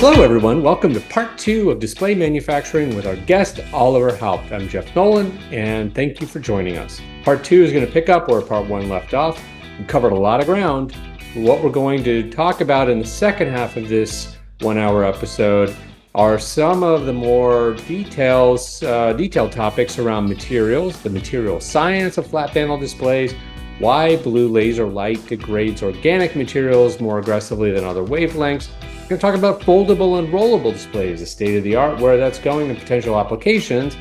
Hello, everyone. Welcome to part 2 of Display Manufacturing with our guest, Oliver Haupt. I'm Jeff Nolan, and thank you for joining us. Part 2 is going to pick up where part 1 left off. We covered a lot of ground. What we're going to talk about in the second half of this 1-hour episode are some of the more detailed topics around materials, the material science of flat panel displays, why blue laser light degrades organic materials more aggressively than other wavelengths. We're going to talk about foldable and rollable displays, the state of the art, where that's going, and potential applications.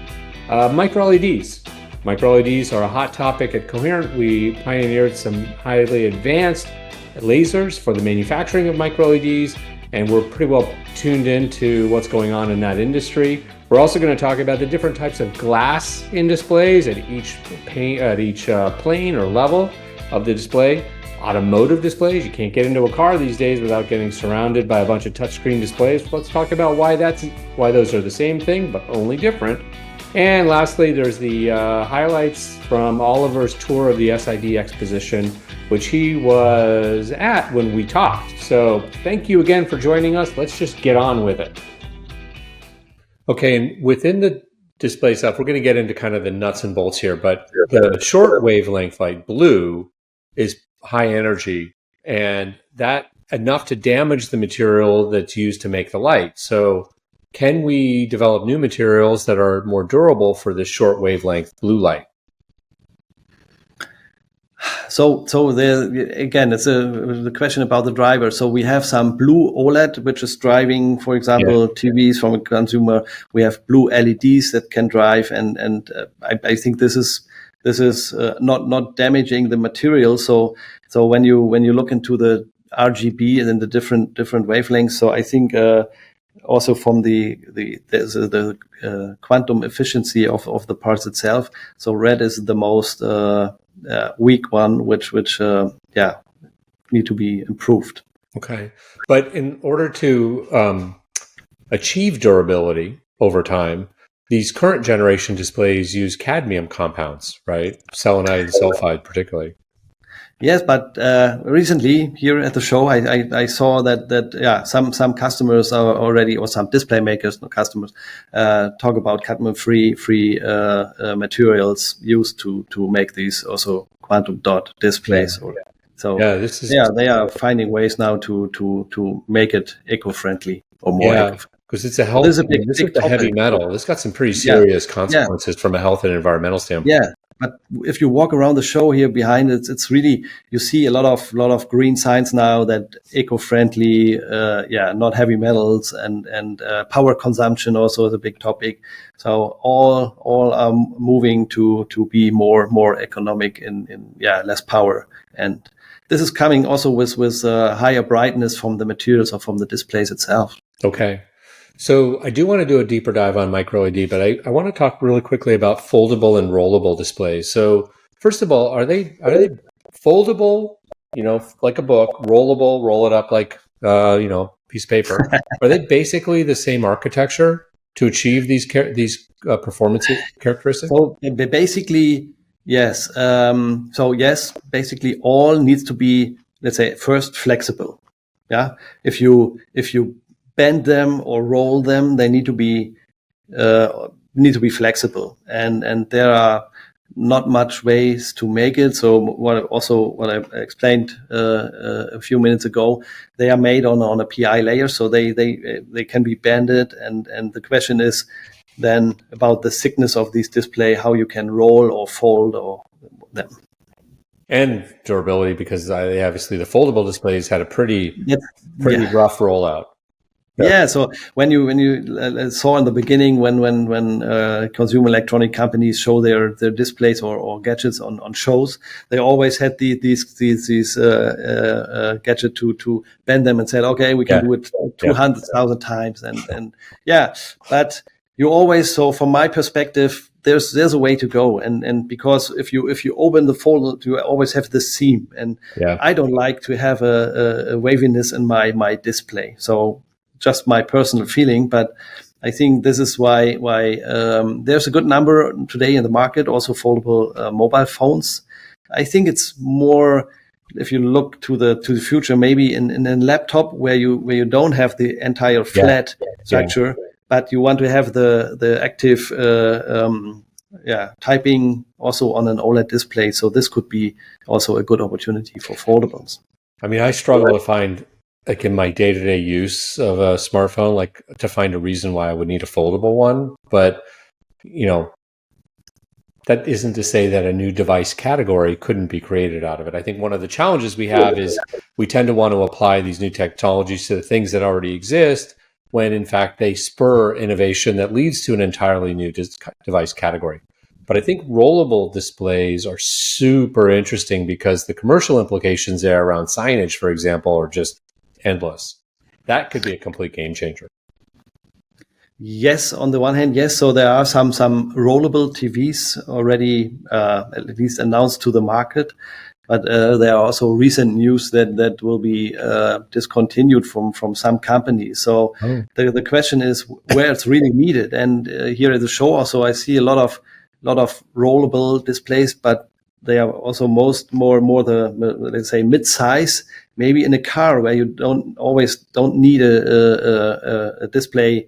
Micro LEDs. Micro LEDs are a hot topic at Coherent. We pioneered some highly advanced lasers for the manufacturing of micro LEDs, and we're pretty well tuned into what's going on in that industry. We're also going to talk about the different types of glass in displays at each plane or level of the display. Automotive displays, you can't get into a car these days without getting surrounded by a bunch of touchscreen displays. Let's talk about why those are the same thing but only different. And lastly, there's the highlights from Oliver's tour of the SID exposition, which he was at when we talked. So thank you again for joining us. Let's just get on with it. Okay, and within the display stuff, we're going to get into kind of the nuts and bolts here, but the short wavelength light blue is high energy, and that enough to damage the material that's used to make the light. So can we develop new materials that are more durable for this short wavelength blue light? So again, it's the question about the driver. So we have some blue OLED, which is driving, for example, TVs from a consumer. We have blue LEDs that can drive, and I think this is not damaging the material. So when you look into the RGB and then the different wavelengths, so I think also from the quantum efficiency of the parts itself. So red is the most weak one, which need to be improved. Okay, but in order to achieve durability over time, these current generation displays use cadmium compounds, right? Selenide and sulfide particularly. Yes, but recently here at the show, I saw that some customers are already, or some display makers, no customers, talk about cadmium-free materials used to make these also quantum dot displays. They are finding ways now to make it eco-friendly or more eco-friendly. Because it's a health. This is a heavy metal. This got some pretty serious consequences from a health and environmental standpoint. Yeah, but if you walk around the show here behind it, it's really, you see a lot of green signs now that eco-friendly, not heavy metals, and power consumption also is a big topic. So all are moving to be more economic in less power, and this is coming also with higher brightness from the materials or from the displays itself. Okay. So I do want to do a deeper dive on micro LED, but I want to talk really quickly about foldable and rollable displays. So first of all, are they foldable, like a book, rollable, roll it up like, piece of paper? Are they basically the same architecture to achieve these performance characteristics? So basically, yes. Basically all needs to be, let's say, first flexible. Yeah. If you bend them or roll them, they need to be flexible, and there are not much ways to make it. So what I explained a few minutes ago, they are made on a PI layer, so they can be bended, and the question is then about the thickness of this display, how you can roll or fold or them. And durability, because obviously the foldable displays had a pretty rough rollout. Yeah. So when you saw in the beginning when consumer electronic companies show their displays or gadgets on shows, they always had these gadget to bend them and said, okay, we can do it 200,000 times, and but you always, so from my perspective, there's a way to go, and because if you open the fold, you always have the seam, and I don't like to have a waviness in my display. So just my personal feeling, but I think this is why there's a good number today in the market, also foldable mobile phones. I think it's more if you look to the future, maybe in a laptop where you don't have the entire flat structure, but you want to have the active typing also on an OLED display. So this could be also a good opportunity for foldables. I mean, I struggle to find, like in my day-to-day use of a smartphone, like to find a reason why I would need a foldable one. But, that isn't to say that a new device category couldn't be created out of it. I think one of the challenges we have is we tend to want to apply these new technologies to the things that already exist, when in fact they spur innovation that leads to an entirely new device category. But I think rollable displays are super interesting because the commercial implications there around signage, for example, are just endless. That could be a complete game changer. Yes, on the one hand, yes. So there are some rollable TVs already at least announced to the market, but there are also recent news that will be discontinued from some companies. So the question is where it's really needed. And here at the show also I see a lot of rollable displays, but they are also more the let's say mid-size, maybe in a car where you don't need a display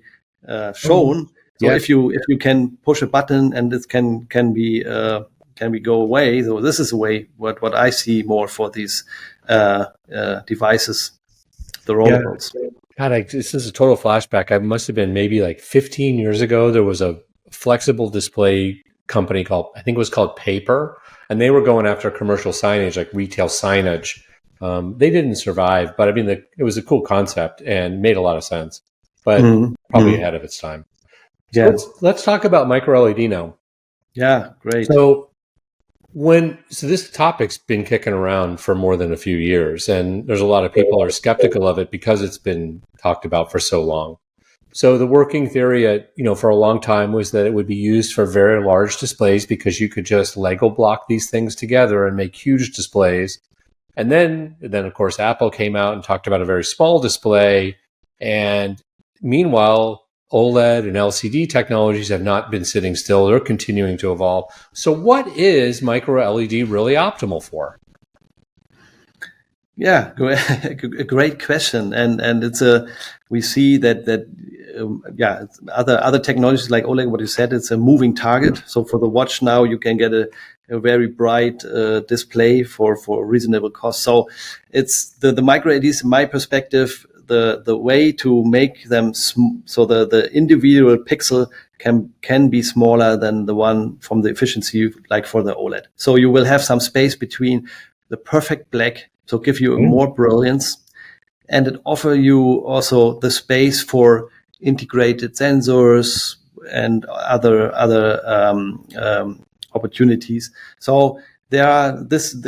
shown. So if you can push a button and it can be go away. So this is a way what I see more for these devices, the rollables. God, this is a total flashback. I must have been maybe like 15 years ago. There was a flexible display company I think it was called Paper, and they were going after commercial signage, like retail signage. They didn't survive, but I mean, it was a cool concept and made a lot of sense, but probably ahead of its time. So let's talk about micro LED now. Yeah, great. So this topic's been kicking around for more than a few years, and there's a lot of people are skeptical of it because it's been talked about for so long. So the working theory, for a long time was that it would be used for very large displays because you could just Lego block these things together and make huge displays. And then of course, Apple came out and talked about a very small display. And meanwhile, OLED and LCD technologies have not been sitting still. They're continuing to evolve. So what is micro LED really optimal for? Yeah, great question, and it's we see that other technologies like OLED, what you said, it's a moving target. So for the watch now, you can get a very bright display for reasonable cost. So it's the micro LEDs, in my perspective, the way to make them so the individual pixel can be smaller than the one from the efficiency like for the OLED. So you will have some space between the perfect black. So give you more brilliance, and it offer you also the space for integrated sensors and other opportunities. So there are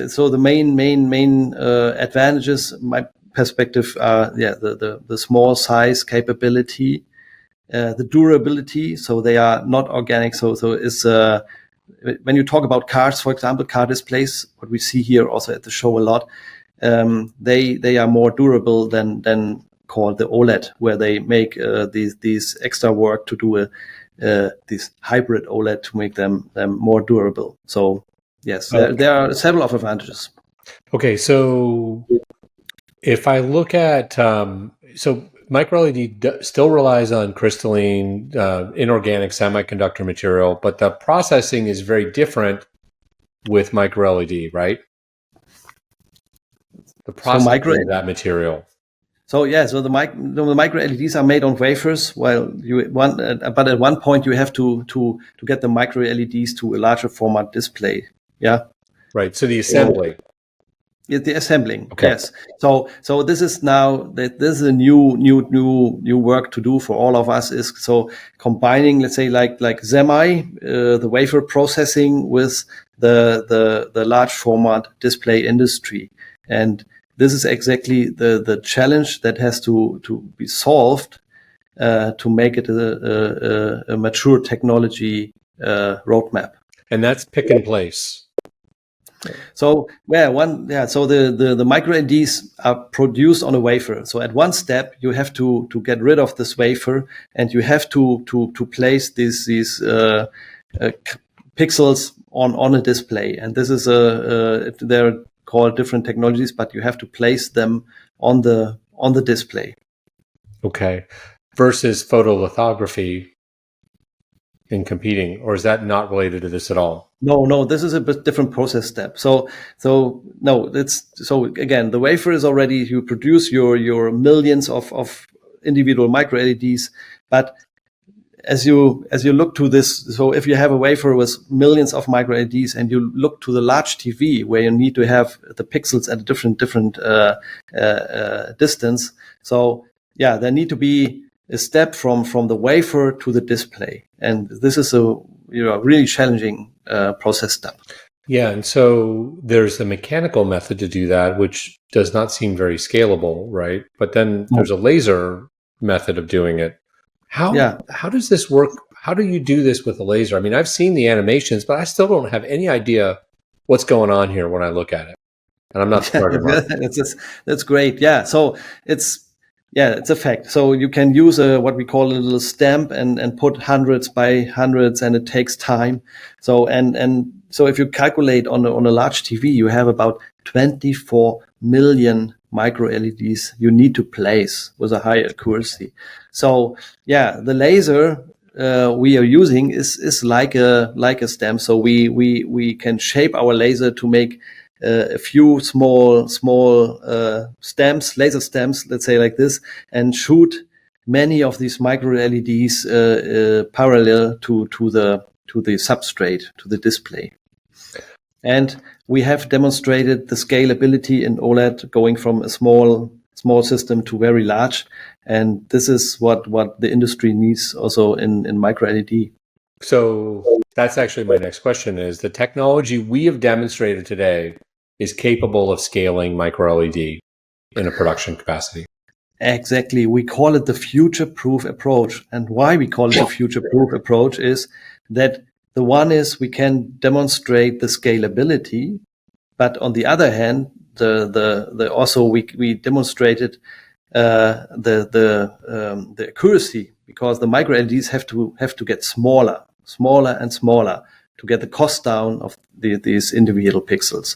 so the main advantages, my perspective, are the small size capability, the durability. So they are not organic. So it's when you talk about cars, for example, car displays, what we see here also at the show a lot. They are more durable than called the OLED, where they make these extra work to do this hybrid OLED to make them more durable. So yes, there are several of advantages. Okay, so if I look at so micro LED still relies on crystalline inorganic semiconductor material, but the processing is very different with micro LED, right? The processing of that material. So the micro LEDs are made on wafers. But at one point you have to get the micro LEDs to a larger format display. Yeah. Right. So the assembly. The assembling. Okay. Yes. So this is a new work to do for all of us, is so combining, let's say like the wafer processing with the large format display industry. And this is exactly the challenge that has to be solved to make it a mature technology roadmap. And that's pick and place. So so the micro LEDs are produced on a wafer. So at one step you have to get rid of this wafer, and you have to place these pixels on a display. And this is there are call different technologies, but you have to place them on the display. Okay. Versus photolithography in competing, or is that not related to this at all? No, this is a bit different process step. So again, the wafer is already, you produce your millions of individual micro LEDs, but as you look to this, so if you have a wafer with millions of micro LEDs and you look to the large TV where you need to have the pixels at a different distance, so yeah, there need to be a step from the wafer to the display, and this is a really challenging process step. Yeah, and so there's a mechanical method to do that, which does not seem very scalable, right? But then there's a laser method of doing it. How does this work? How do you do this with a laser? I mean, I've seen the animations, but I still don't have any idea what's going on here when I look at it. And I'm not smart enough. That's great. Yeah. So it's a fact. So you can use what we call a little stamp and put hundreds by hundreds, and it takes time. So so if you calculate on a large TV, you have about 24 million micro LEDs you need to place with a high accuracy. So yeah, the laser we are using is like a stamp. So we can shape our laser to make a few small stamps, laser stamps, let's say like this, and shoot many of these micro LEDs parallel to the substrate, to the display. And we have demonstrated the scalability in OLED going from a small system to very large. And this is what the industry needs also in micro LED. So that's actually my next question is the technology we have demonstrated today is capable of scaling micro LED in a production capacity. Exactly. We call it the future-proof approach. And why we call it the future-proof approach is that the one is we can demonstrate the scalability, but on the other hand, we demonstrated the accuracy, because the micro LEDs have to get smaller and smaller to get the cost down of these individual pixels.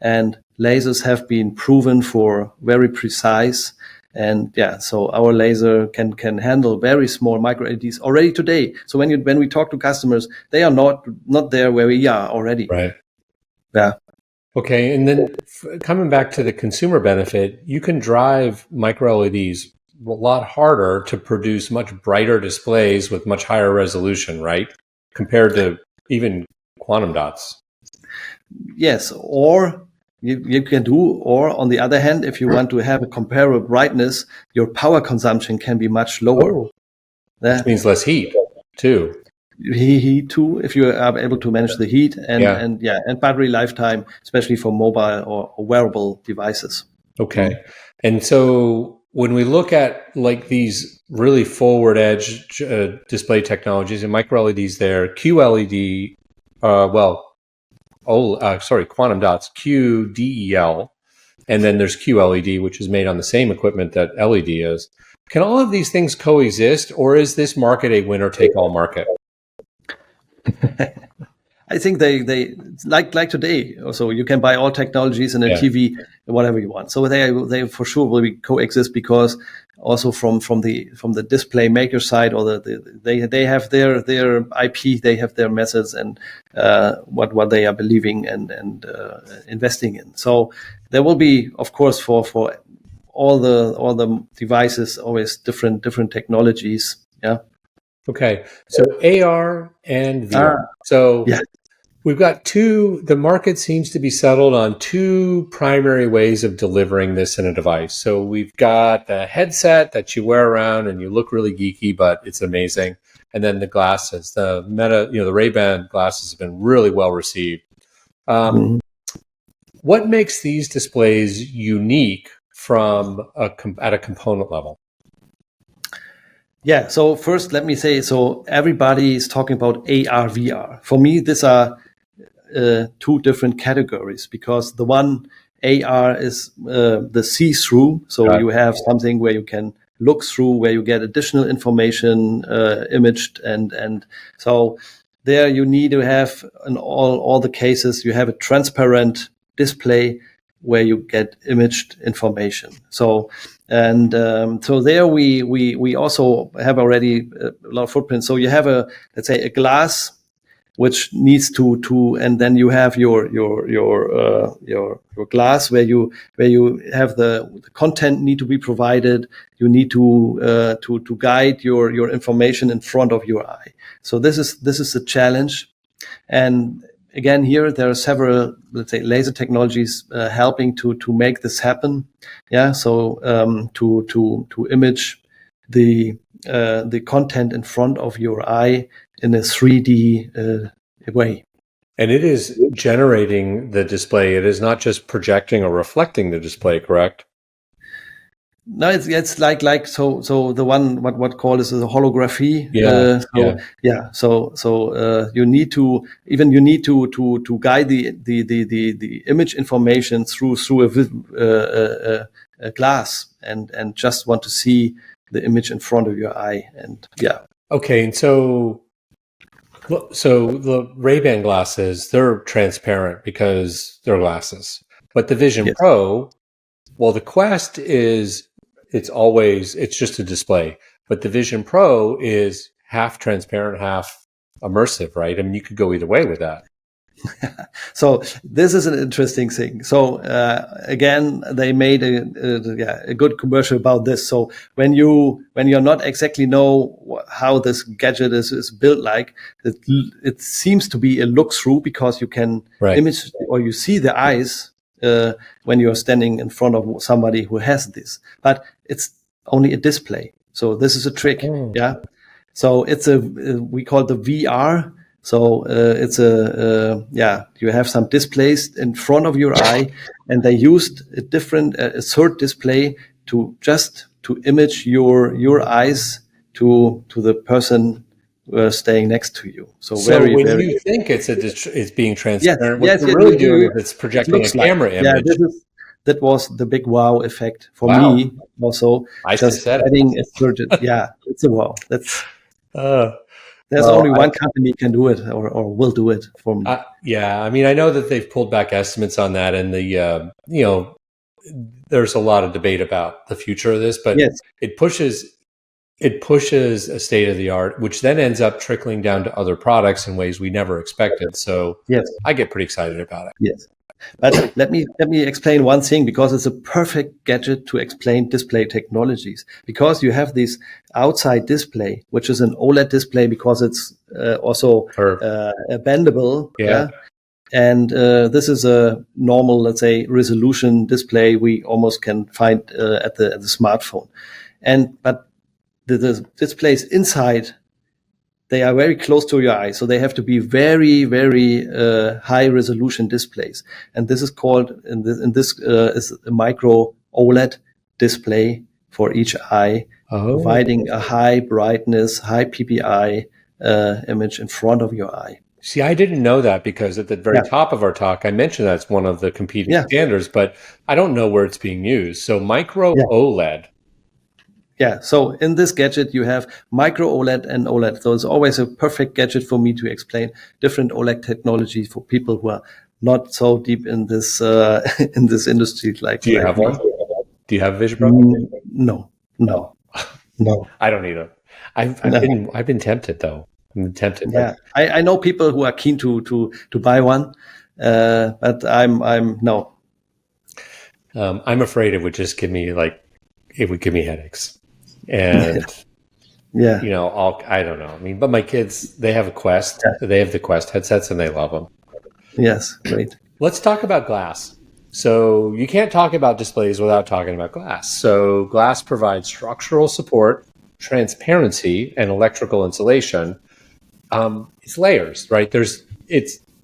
And lasers have been proven for very precise. And yeah, so our laser can handle very small micro LEDs already today. So when we talk to customers, they are not there where we are already. Right. Yeah. Okay. And then coming back to the consumer benefit, you can drive micro LEDs a lot harder to produce much brighter displays with much higher resolution, right? Compared to even quantum dots. Yes. Or you can do, or on the other hand, if you want to have a comparable brightness, your power consumption can be much lower. Oh. That means less heat too. Heat too, if you are able to manage the heat and battery lifetime, especially for mobile or wearable devices. Okay. And so when we look at like these really forward edge display technologies and micro LEDs there, QLED, quantum dots, QDEL, and then there's QLED, which is made on the same equipment that LED is. Can all of these things coexist, or is this market a winner-take-all market? I think they like today. Also, you can buy all technologies in a TV, whatever you want. So they for sure will coexist, because also from the display maker side, or they have their IP, they have their methods and what they are believing and investing in. So there will be, of course, for all the devices always different technologies. Yeah. Okay, so AR and VR. We've got the market seems to be settled on two primary ways of delivering this in a device. So we've got the headset that you wear around and you look really geeky, but it's amazing. And then the glasses, the Ray-Ban glasses have been really well received. What makes these displays unique at a component level? Yeah, so first let me say, so everybody is talking about AR, VR. For me, these are two different categories, because the one AR is the see-through. So you have something where you can look through, where you get additional information imaged. And so there you need to have, in all the cases, you have a transparent display where you get imaged information. So so there we also have already a lot of footprints. So you have let's say a glass which needs to and then you have your glass where you have the content need to be provided. You need to guide your information in front of your eye. So this is a challenge. And again, here there are several, let's say, laser technologies helping to make this happen. Yeah, so to image the content in front of your eye in a 3D way. And it is generating the display. It is not just projecting or reflecting the display, correct? No, it's like so the one what called is the holography. So you need to guide the image information through a glass and just want to see the image in front of your eye. And okay, and so the Ray-Ban glasses, they're transparent because they're glasses, but the Vision Pro, well, the Quest it's just a display, but the Vision Pro is half transparent, half immersive, right? I mean, you could go either way with that. So this is an interesting thing. So again, they made a good commercial about this. So when you're not exactly know how this gadget is built, like it seems to be a look through because you can image or you see the eyes when you're standing in front of somebody who has this, but it's only a display. So this is a trick. Yeah. So it's we call it the VR. So it's you have some displays in front of your eye, and they used a third display to image your eyes to the person staying next to you. So when you think it's being transparent, what you're really doing is it's projecting a camera image. Yeah, that was the big wow effect for me. Also, I just said adding a third. Yeah, it's a wow. That's. There's only one company can do it or will do it for me. I mean, I know that they've pulled back estimates on that, and there's a lot of debate about the future of this, but it pushes a state of the art, which then ends up trickling down to other products in ways we never expected. So I get pretty excited about it. Yes. But let me explain one thing, because it's a perfect gadget to explain display technologies. Because you have this outside display, which is an OLED display, because it's also bendable. Yeah. And this is a normal, let's say, resolution display we almost can find at the smartphone. But the displays inside, they are very close to your eye, so they have to be very, very high resolution displays. And this is called, is a micro OLED display for each eye, providing a high brightness, high PPI image in front of your eye. See, I didn't know that, because at the very top of our talk, I mentioned that's one of the competing standards, but I don't know where it's being used. So micro OLED. Yeah, so in this gadget, you have micro OLED and OLED. So it's always a perfect gadget for me to explain different OLED technologies for people who are not so deep in this in this industry. Like, do you have one? Do you have a Vision Pro? No. I don't either. I've been tempted though. I'm tempted. Yeah, I know people who are keen to buy one, but I'm no. I'm afraid it would just give me headaches. And I don't know. I mean, but my kids, they have a Quest. They have the Quest headsets and they love them. Yes, great. Let's talk about glass. So you can't talk about displays without talking about glass. So glass provides structural support, transparency, and electrical insulation. It's layers, right? There's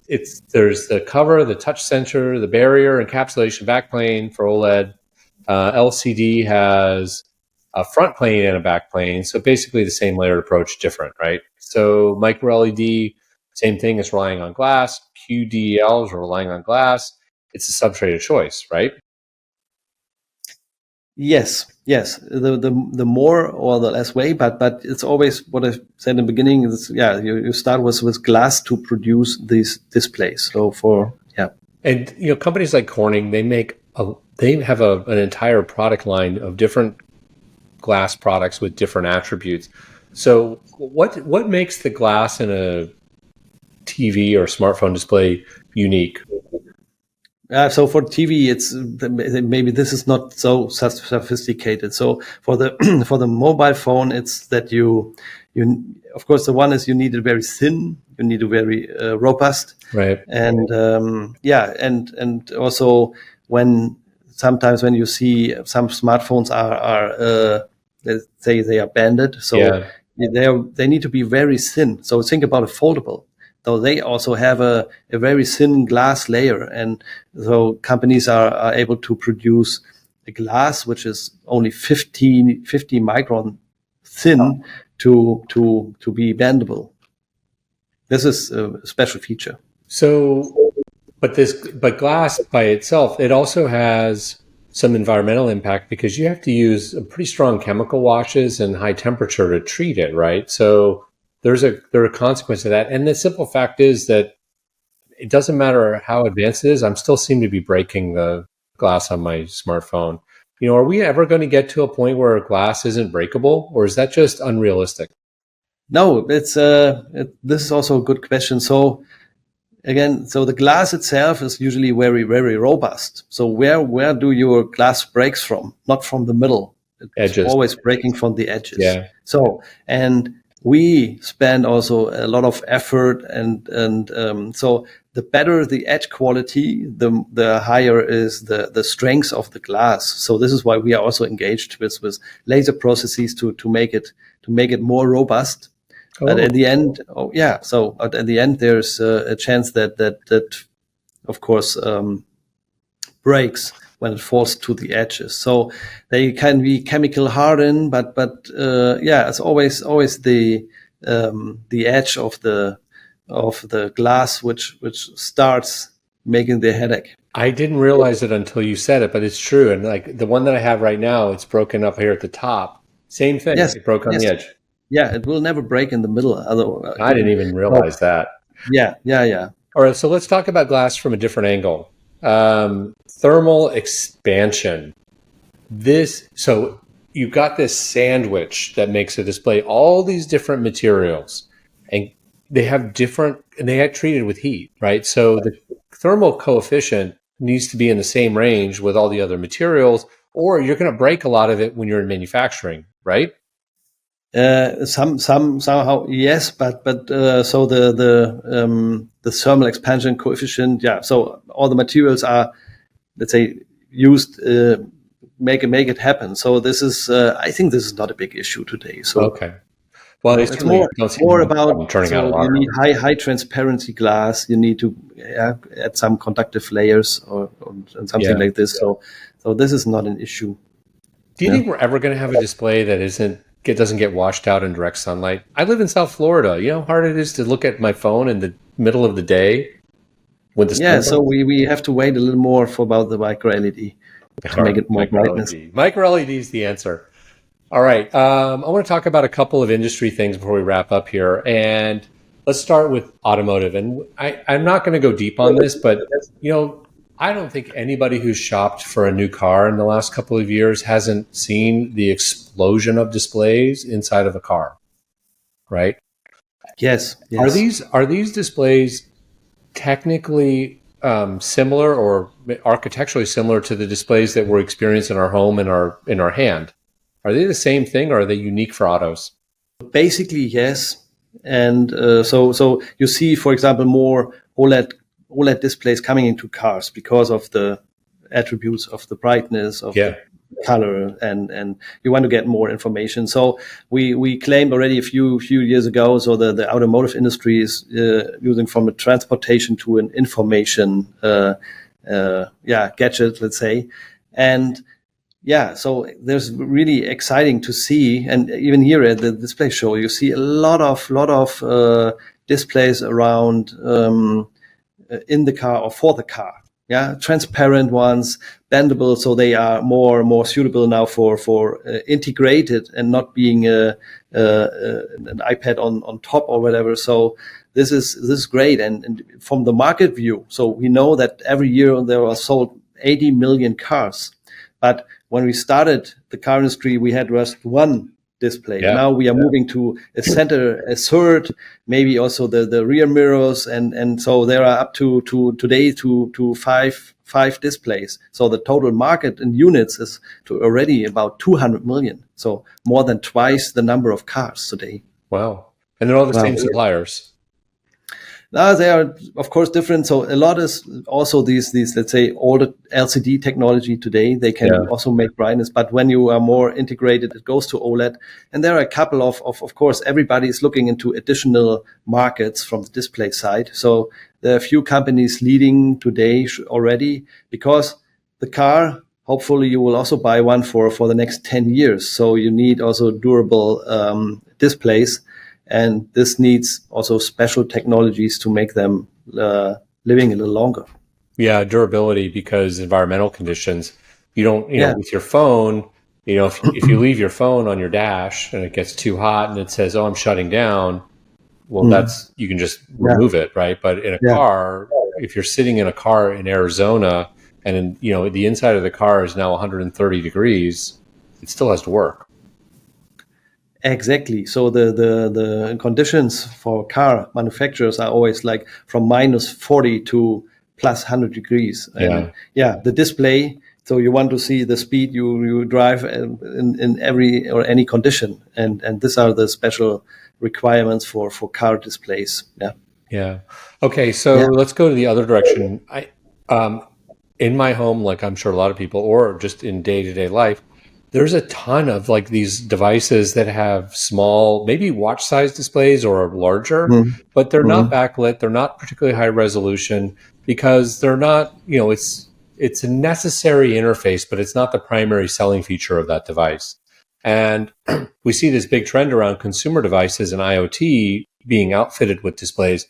the cover, the touch sensor, the barrier, encapsulation backplane for OLED. LCD has a front plane and a back plane. So basically the same layered approach, different, right? So micro LED, same thing, is relying on glass. QDLs are relying on glass. It's a substrate of choice, right? Yes. The more or the less way, but it's always what I said in the beginning is, you start with glass to produce these displays. So and companies like Corning, they make they have an entire product line of different glass products with different attributes. So what makes the glass in a TV or smartphone display unique? So for TV, it's maybe this is not so sophisticated. So for the for the mobile phone, it's that you of course the one is you need it very thin, you need it very robust, Right. and and also sometimes when you see some smartphones are let's say they are banded, so Yeah. they need to be very thin. So think about a foldable. So they also have a very thin glass layer, and so companies are able to produce a glass which is only 50 micron thin to be bendable. This is a special feature. So, but glass by itself, it also has some environmental impact because you have to use pretty strong chemical washes and high temperature to treat it, right? So there are consequences of that. And the simple fact is that it doesn't matter how advanced it is, I'm still seem to be breaking the glass on my smartphone. Are we ever going to get to a point where glass isn't breakable, or is that just unrealistic? No, it's this is also a good question. So again, so the glass itself is usually very, very robust. So where do your glass breaks from? Not from the middle. It's Edges. always breaking from the edges. Yeah. So, and we spend also a lot of effort and so the better the edge quality, the higher is the strength of the glass. So this is why we are also engaged with laser processes to make it more robust. But at the end, so at the end, there's a chance that of course breaks when it falls to the edges. So they can be chemical hardened, but it's always the edge of the glass which starts making the headache. I didn't realize it until you said it, but it's true. And like the one that I have right now, it's broken up here at the top. Same thing. Yes, it broke on the edge. Yeah, it will never break in the middle. Otherwise, I didn't even realize that. Yeah. All right, so let's talk about glass from a different angle. Thermal expansion. So you've got this sandwich that makes a display, all these different materials, and they have treated with heat, right? So the thermal coefficient needs to be in the same range with all the other materials, or you're going to break a lot of it when you're in manufacturing, right? Somehow yes, but so the thermal expansion coefficient, so all the materials are, let's say, used make it happen. So this is I think this is not a big issue today. So okay, well, it's more about turning out you need high transparency glass. You need to add some conductive layers or something like this. So this is not an issue. Do you think we're ever going to have a display that doesn't get washed out in direct sunlight? I live in South Florida. You know how hard it is to look at my phone in the middle of the day? So we have to wait a little more for about the micro LED to make it more brightness. Micro LED is the answer. All right. I want to talk about a couple of industry things before we wrap up here. And let's start with automotive. And I'm not going to go deep on this, but I don't think anybody who's shopped for a new car in the last couple of years hasn't seen the explosion of displays inside of a car, right? Yes. Are these displays technically similar or architecturally similar to the displays that we're experiencing in our home in our hand? Are they the same thing, or are they unique for autos? Basically, yes. And so you see, for example, more OLED displays coming into cars because of the attributes of the brightness of the color, and you want to get more information. So we claimed already a few years ago. So the automotive industry is using from a transportation to an information gadget, let's say, and so there's really exciting to see, and even here at the display show, you see a lot of displays around in the car or for the car. Transparent ones, bendable, so they are more suitable now for integrated and not being an iPad on top or whatever. So this is great, and from the market view, so we know that every year there are sold 80 million cars. But when we started the car industry, we had just one display. Yeah. Now we are moving to a center, a third, maybe also the rear mirrors, and so there are up to today to five displays. So the total market in units is to already about 200 million. So more than twice the number of cars today. Wow. And they're all the same suppliers. Now they are, of course, different. So a lot is also these let's say older LCD technology today. They can also make brightness, but when you are more integrated, it goes to OLED. And there are a couple of course, everybody is looking into additional markets from the display side. So there are a few companies leading today already, because the car, hopefully you will also buy one for the next 10 years. So you need also durable displays. And this needs also special technologies to make them living a little longer. Yeah, durability, because environmental conditions. You don't, with your phone, if you leave your phone on your dash and it gets too hot and it says, "Oh, I'm shutting down," well, you can just remove it, right? But in a car, if you're sitting in a car in Arizona and the inside of the car is now 130 degrees, it still has to work. Exactly. So the conditions for car manufacturers are always like from minus 40 to plus 100 degrees. And the display. So you want to see the speed you drive in every or any condition. And these are the special requirements for car displays. Yeah. Yeah. Okay. So let's go to the other direction. In my home, like I'm sure a lot of people, or just in day-to-day life, there's a ton of like these devices that have small, maybe watch size displays or larger, but they're not backlit. They're not particularly high resolution because they're not, it's a necessary interface, but it's not the primary selling feature of that device. And we see this big trend around consumer devices and IoT being outfitted with displays.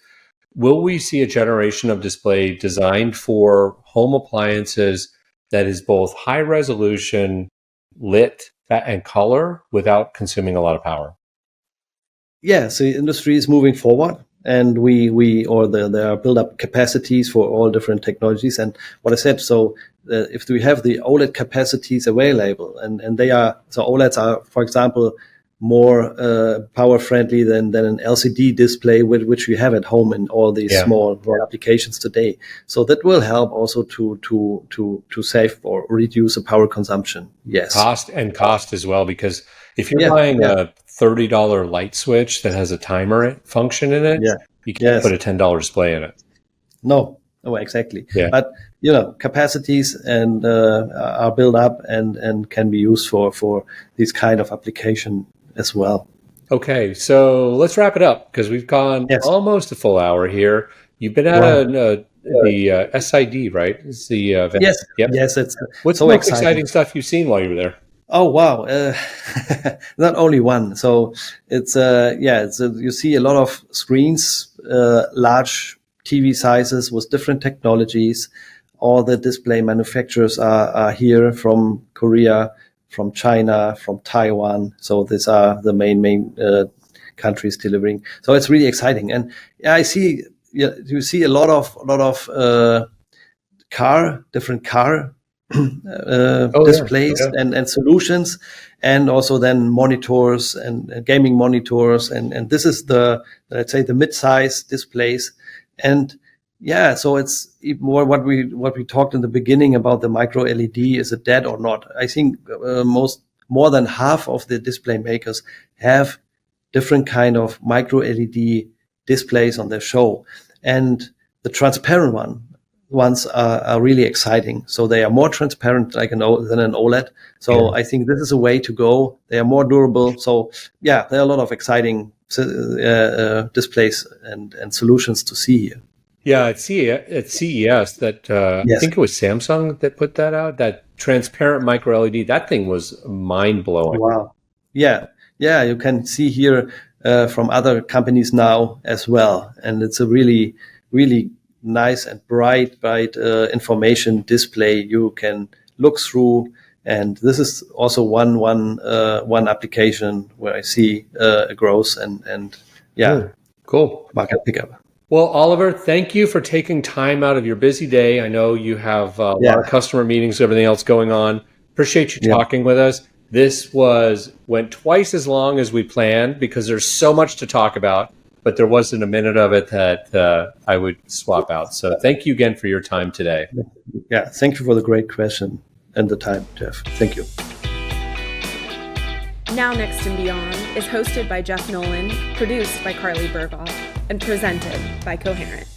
Will we see a generation of display designed for home appliances that is both high resolution, lit, and color without consuming a lot of power? Yeah, so the industry is moving forward, and there are build up capacities for all different technologies. And what I said, so if we have the OLED capacities available, and OLEDs are, for example, more power friendly than an LCD display, which we have at home in all these small applications today. So that will help also to save or reduce the power consumption. Yes, cost as well, because if you're buying a $30 light switch that has a timer function in it, you can't put a $10 display in it. No, exactly. Yeah. But capacities and are built up and can be used for these kind of application as well. Okay, so let's wrap it up because we've gone almost a full hour here. You've been at the SID, right? It's the event. Yes. Yep. Yes, it's what's the most exciting stuff you've seen while you were there? Oh wow! Not only one. So it's you see a lot of screens, large TV sizes with different technologies. All the display manufacturers are here from Korea, from China, from Taiwan. So these are the main countries delivering. So it's really exciting. And you see a lot of different car displays and solutions, and also then monitors and gaming monitors. And this is let's say the mid-size displays. And so it's more what we talked in the beginning about the micro LED. Is it dead or not? I think more than half of the display makers have different kind of micro LED displays on their show, and the transparent ones are really exciting. So they are more transparent than an OLED. So I think this is a way to go. They are more durable. So there are a lot of exciting displays and solutions to see here. Yeah, at CES, that I think it was Samsung that put that out, that transparent micro LED. That thing was mind-blowing. Wow. Yeah, you can see here from other companies now as well. And it's a really, really nice and bright information display you can look through. And this is also one application where I see a growth and cool market pickup. Well, Oliver, thank you for taking time out of your busy day. I know you have a lot of customer meetings, everything else going on. Appreciate you talking with us. This went twice as long as we planned because there's so much to talk about, but there wasn't a minute of it that I would swap out. So thank you again for your time today. Yeah, thank you for the great question and the time, Jeff. Thank you. Now Next and Beyond is hosted by Jeff Nolan, produced by Carly Burghoff, and presented by Coherent.